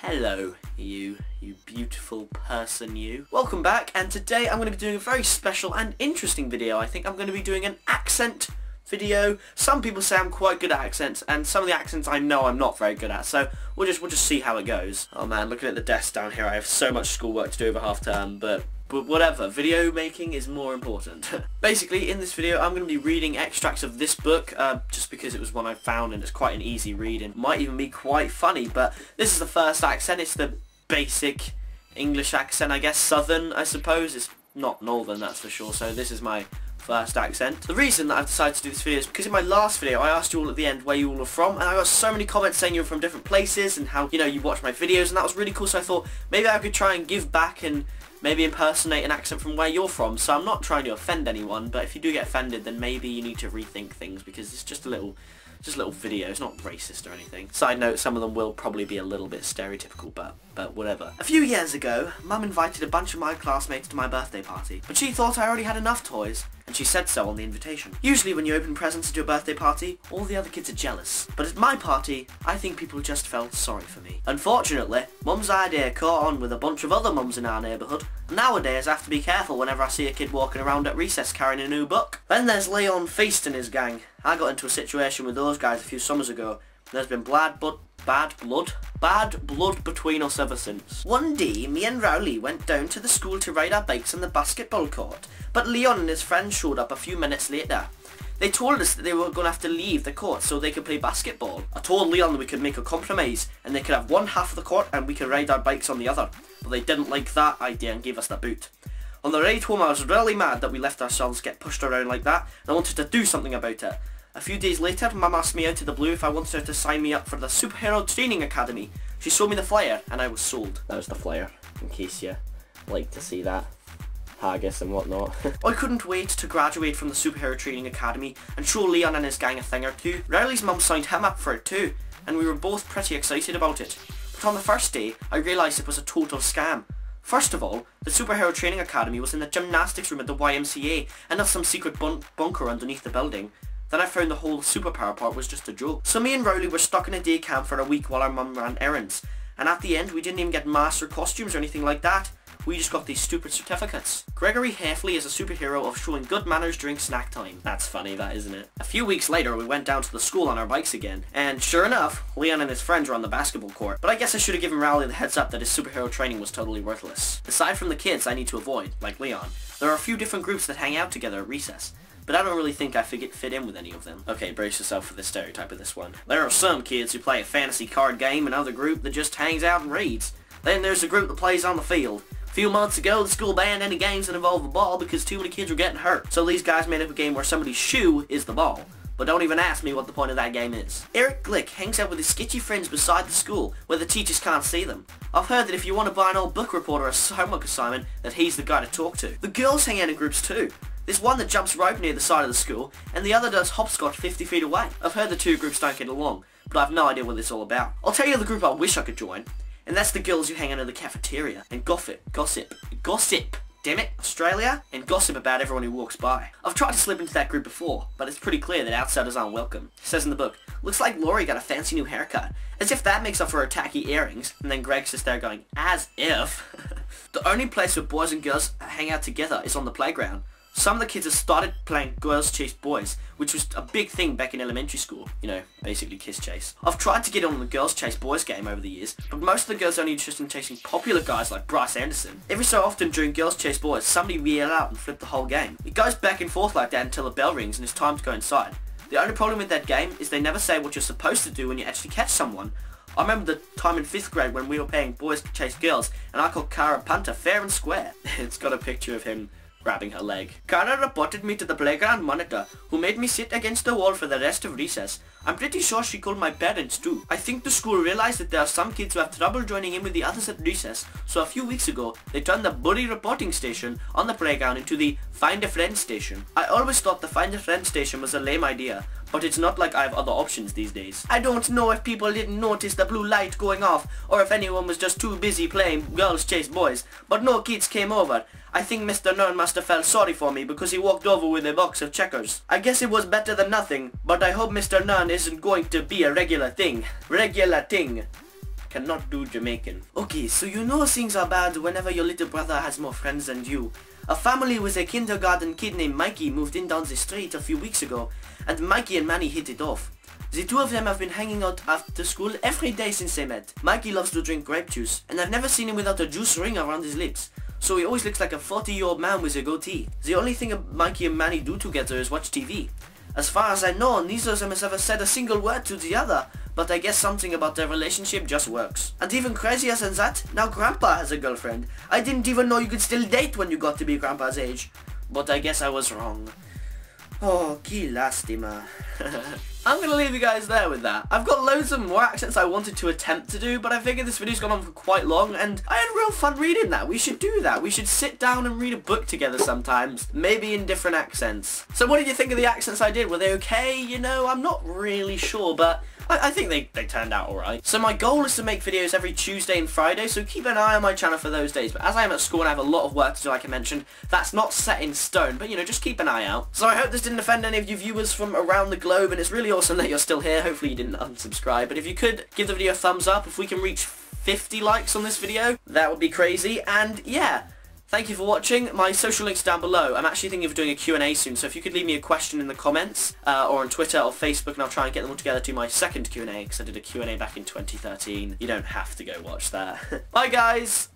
Hello, you beautiful person, you. Welcome back, and today I'm going to be doing a very special and interesting video. I think I'm going to be doing an accent video. Some people say I'm quite good at accents, and some of the accents I know I'm not very good at, so we'll just see how it goes. Oh man, looking at the desk down here, I have so much schoolwork to do over half term, but whatever, video making is more important. Basically, in this video, I'm going to be reading extracts of this book, just because it was one I found and it's quite an easy read and might even be quite funny, but this is the first accent. It's the basic English accent, I guess, southern, I suppose. It's not northern, that's for sure, so this is my first accent. The reason that I've decided to do this video is because in my last video I asked you all at the end where you all are from, and I got so many comments saying you're from different places and how, you know, you watch my videos, and that was really cool, so I thought maybe I could try and give back and maybe impersonate an accent from where you're from. So I'm not trying to offend anyone, but if you do get offended, then maybe you need to rethink things, because it's just a little video. It's not racist or anything. Side note, some of them will probably be a little bit stereotypical, but whatever. A few years ago, Mum invited a bunch of my classmates to my birthday party, but she thought I already had enough toys, and she said so on the invitation. Usually when you open presents at your birthday party, all the other kids are jealous. But at my party, I think people just felt sorry for me. Unfortunately, Mum's idea caught on with a bunch of other mums in our neighbourhood, and nowadays I have to be careful whenever I see a kid walking around at recess carrying a new book. Then there's Leon Feast and his gang. I got into a situation with those guys a few summers ago. There's been bad blood between us ever since. One day, me and Rowley went down to the school to ride our bikes on the basketball court, but Leon and his friends showed up a few minutes later. They told us that they were going to have to leave the court so they could play basketball. I told Leon that we could make a compromise, and they could have one half of the court and we could ride our bikes on the other, but they didn't like that idea and gave us the boot. On the ride home, I was really mad that we left ourselves get pushed around like that, and I wanted to do something about it. A few days later, Mum asked me out of the blue if I wanted her to sign me up for the Superhero Training Academy. She showed me the flyer, and I was sold. That was the flyer, in case you like to see that. Haggis and whatnot. I couldn't wait to graduate from the Superhero Training Academy and show Leon and his gang a thing or two. Riley's mum signed him up for it too, and we were both pretty excited about it. But on the first day, I realised it was a total scam. First of all, the Superhero Training Academy was in the gymnastics room at the YMCA and not some secret bunker underneath the building. Then I found the whole superpower part was just a joke. So me and Rowley were stuck in a day camp for a week while our mum ran errands. And at the end, we didn't even get masks or costumes or anything like that. We just got these stupid certificates. Gregory Heffley is a superhero of showing good manners during snack time. That's funny, that, isn't it? A few weeks later, we went down to the school on our bikes again, and sure enough, Leon and his friends were on the basketball court. But I guess I should have given Rowley the heads up that his superhero training was totally worthless. Aside from the kids I need to avoid, like Leon, there are a few different groups that hang out together at recess, but I don't really think I fit in with any of them. Okay, brace yourself for the stereotype of this one. There are some kids who play a fantasy card game, another group that just hangs out and reads. Then there's a group that plays on the field. A few months ago, the school banned any games that involve a ball because too many kids were getting hurt. So these guys made up a game where somebody's shoe is the ball. But don't even ask me what the point of that game is. Eric Glick hangs out with his sketchy friends beside the school, where the teachers can't see them. I've heard that if you want to buy an old book report or a homework assignment, that he's the guy to talk to. The girls hang out in groups too. There's one that jumps rope near the side of the school, and the other does hopscotch 50 feet away. I've heard the two groups don't get along, but I've no idea what it's all about. I'll tell you the group I wish I could join, and that's the girls who hang out in the cafeteria and gossip, damn it, Australia, and gossip about everyone who walks by. I've tried to slip into that group before, but it's pretty clear that outsiders aren't welcome. It says in the book, looks like Laurie got a fancy new haircut, as if that makes up for her tacky earrings, and then Greg's just there going, as if. The only place where boys and girls hang out together is on the playground. Some of the kids have started playing Girls Chase Boys, which was a big thing back in elementary school. You know, basically kiss chase. I've tried to get on the Girls Chase Boys game over the years, but most of the girls are only interested in chasing popular guys like Bryce Anderson. Every so often during Girls Chase Boys, somebody will yell out and flip the whole game. It goes back and forth like that until the bell rings and it's time to go inside. The only problem with that game is they never say what you're supposed to do when you actually catch someone. I remember the time in 5th grade when we were playing Boys Chase Girls, and I caught Cara Punter fair and square. It's got a picture of him grabbing her leg. Cara reported me to the playground monitor, who made me sit against the wall for the rest of recess. I'm pretty sure she called my parents too. I think the school realized that there are some kids who have trouble joining in with the others at recess, so a few weeks ago, they turned the bully reporting station on the playground into the Find a Friend station. I always thought the Find a Friend station was a lame idea, but it's not like I have other options these days. I don't know if people didn't notice the blue light going off, or if anyone was just too busy playing Girls Chase Boys, but no kids came over. I think Mr. Nern must have felt sorry for me because he walked over with a box of checkers. I guess it was better than nothing, but I hope Mr. Nern isn't going to be a regular thing. cannot do Jamaican. Okay, so you know things are bad whenever your little brother has more friends than you. A family with a kindergarten kid named Mikey moved in down the street a few weeks ago, and Mikey and Manny hit it off. The two of them have been hanging out after school every day since they met. Mikey loves to drink grape juice, and I've never seen him without a juice ring around his lips. So he always looks like a 40-year-old man with a goatee. The only thing Mikey and Manny do together is watch TV. As far as I know, neither of them has ever said a single word to the other, but I guess something about their relationship just works. And even crazier than that, now Grandpa has a girlfriend. I didn't even know you could still date when you got to be Grandpa's age. But I guess I was wrong. Oh, que lastima. I'm going to leave you guys there with that. I've got loads of more accents I wanted to attempt to do, but I figured this video's gone on for quite long, and I had real fun reading that. We should do that. We should sit down and read a book together sometimes, maybe in different accents. So what did you think of the accents I did? Were they okay? You know, I'm not really sure, but I think they turned out alright. So my goal is to make videos every Tuesday and Friday, so keep an eye on my channel for those days. But as I am at school and I have a lot of work to do, like I mentioned, that's not set in stone, but you know, just keep an eye out. So I hope this didn't offend any of you viewers from around the globe, and it's really awesome that you're still here. Hopefully you didn't unsubscribe, but if you could give the video a thumbs up, if we can reach 50 likes on this video, that would be crazy. And yeah, thank you for watching. My social links down below. I'm actually thinking of doing a Q&A soon, so if you could leave me a question in the comments, or on Twitter or Facebook, and I'll try and get them all together to my second Q&A, because I did a Q&A back in 2013. You don't have to go watch that. Bye guys!